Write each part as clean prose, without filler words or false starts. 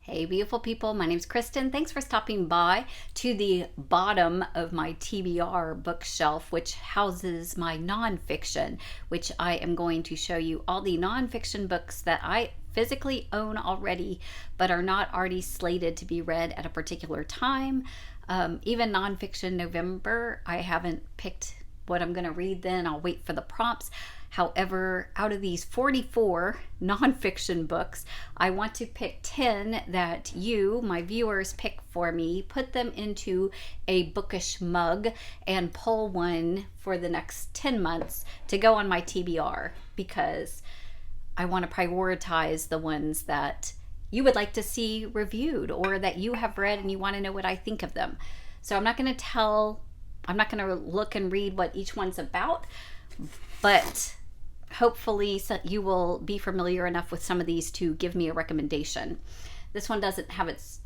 Hey beautiful people, my name's Kristen. Thanks for stopping by to the bottom of my TBR bookshelf, which houses my nonfiction, which I am going to show you all the nonfiction books that I physically own already, but are not already slated to be read at a particular time. Even Nonfiction November, I haven't picked what I'm going to read then. I'll wait for the prompts. However, out of these 44 nonfiction books, I want to pick 10 that you, my viewers, pick for me, put them into a bookish mug, and pull one for the next 10 months to go on my TBR, because I want to prioritize the ones that you would like to see reviewed or that you have read and you want to know what I think of them. So I'm not going to look and read what each one's about, but hopefully you will be familiar enough with some of these to give me a recommendation. This one doesn't have its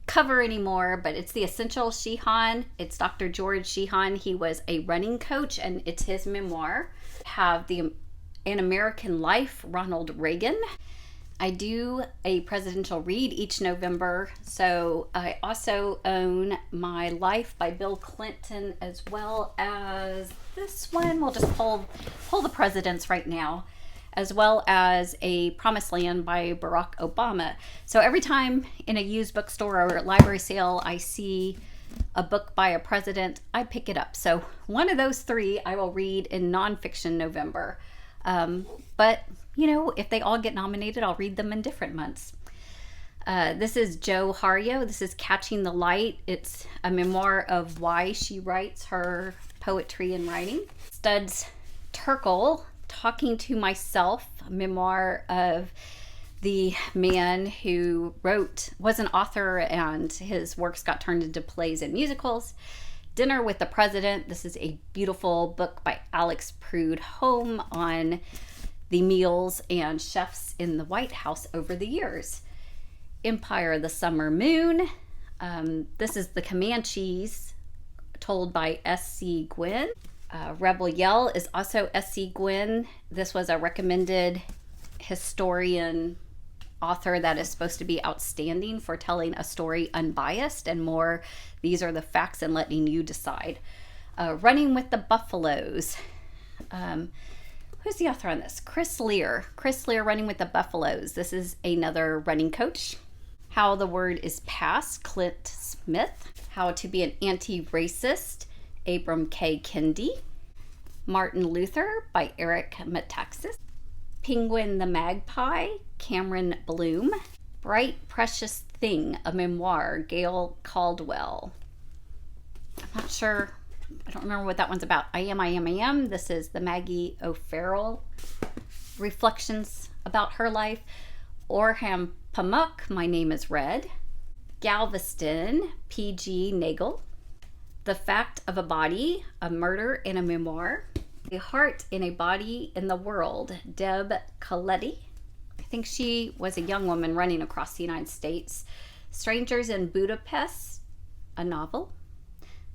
cover anymore, but it's The Essential Sheehan. It's Dr. George Sheehan. He was a running coach, and it's his memoir. Have An American Life, Ronald Reagan. I do a presidential read each November, so I also own My Life by Bill Clinton, as well as this one. We'll just pull the presidents right now, as well as A Promised Land by Barack Obama. So every time in a used bookstore or library sale I see a book by a president, I pick it up. So one of those three I will read in Nonfiction November. But you know, if they all get nominated, I'll read them in different months. This is Jo Harjo. This is Catching the Light. It's a memoir of why she writes her poetry and writing. Studs Terkel, Talking to Myself, a memoir of the man who was an author, and his works got turned into plays and musicals. Dinner with the President. This is a beautiful book by Alex Prudhomme on the meals and chefs in the White House over the years. Empire of the Summer Moon. This is The Comanches, told by S.C. Gwynne. Rebel Yell is also S.C. Gwynne. This was a recommended historian author that is supposed to be outstanding for telling a story unbiased and more, these are the facts and letting you decide. Running with the Buffaloes. Who's the author on this? Chris Lear, Running with the Buffaloes. This is another running coach. How the Word is Passed, Clint Smith. How to Be an Anti-Racist, Ibram K. Kendi. Martin Luther by Eric Metaxas. Penguin the Magpie, Cameron Bloom. Bright Precious Thing, a memoir, Gail Caldwell. I'm not sure. I don't remember what that one's about. I am. This is the Maggie OFarrell reflections about her life. Orhan Pamuk, My Name is Red. Galveston JG Nagle. The Fact of a Body, a Murder in a Memoir. A Heart in a Body in the World, Deb Coletti. I think she was a young woman running across the United States. Strangers in Budapest, a novel.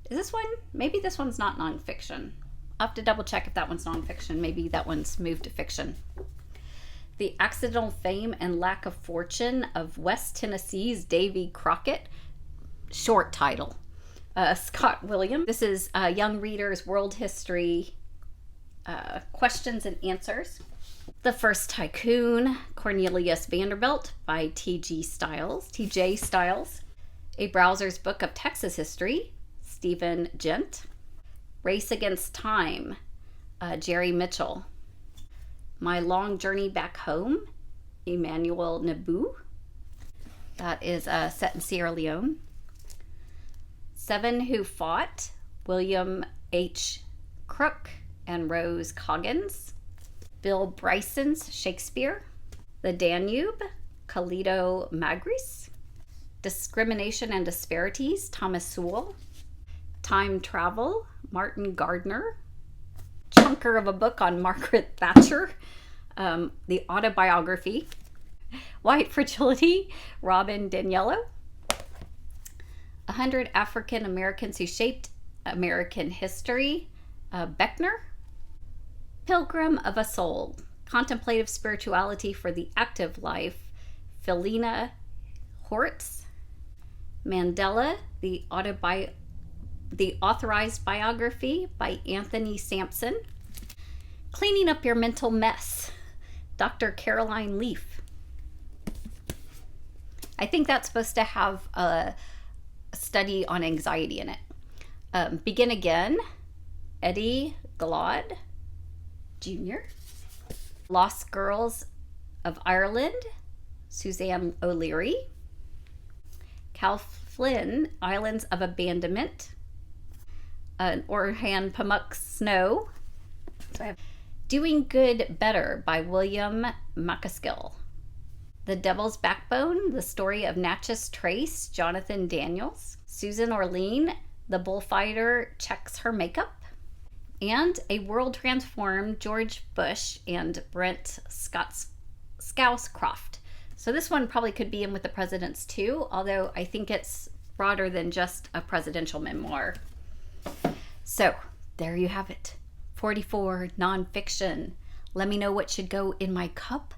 Is this one? Maybe this one's not nonfiction. I'll have to double check if that one's nonfiction. Maybe that one's moved to fiction. The Accidental Fame and Lack of Fortune of West Tennessee's Davy Crockett. Short title. Scott Williams. This is Young Readers World History Questions and Answers. The First Tycoon, Cornelius Vanderbilt by TJ Stiles. A Browser's Book of Texas History, Stephen Jent. Race Against Time, Jerry Mitchell. My Long Journey Back Home, Emmanuel Nabieu. That is set in Sierra Leone. Seven Who Fought, William H. Crook and Rose Coggins. Bill Bryson's Shakespeare. The Danube, Khalida Magris. Discrimination and Disparities, Thomas Sowell. Time Travel, Martin Gardner. Chunker of a book on Margaret Thatcher, the autobiography. White Fragility, Robin DiAgnello. 100 African Americans Who Shaped American History, Beckner. Pilgrim of a Soul, Contemplative Spirituality for the Active Life, Felina Heuertz, Mandela, the authorized biography by Anthony Sampson. Cleaning Up Your Mental Mess, Dr. Caroline Leaf. I think that's supposed to have a study on anxiety in it. Begin Again, Eddie Glaude Jr. Lost Girls of Ireland, Suzanne O'Leary. Cal Flynn, Islands of Abandonment, Orhan Pamuk Snow. So I have Doing Good Better by William McAskill. The Devil's Backbone, The Story of Natchez Trace, Jonathan Daniels. Susan Orlean, The Bullfighter Checks Her Makeup. And A World Transformed, George Bush and Brent Scowcroft. So this one probably could be in with the presidents too, although I think it's broader than just a presidential memoir. So there you have it. 44 nonfiction. Let me know what should go in my cup.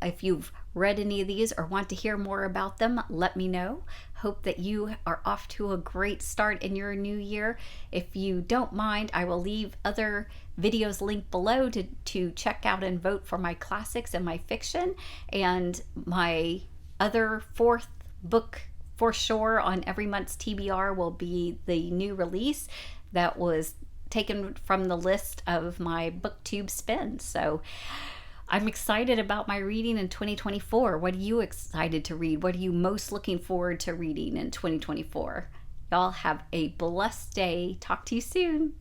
If you've read any of these or want to hear more about them, let me know. Hope that you are off to a great start in your new year. If you don't mind, I will leave other videos linked below to check out and vote for my classics and my fiction. And my other fourth book for sure on every month's TBR will be the new release that was taken from the list of my booktube spins. So I'm excited about my reading in 2024. What are you excited to read? What are you most looking forward to reading in 2024? Y'all have a blessed day. Talk to you soon.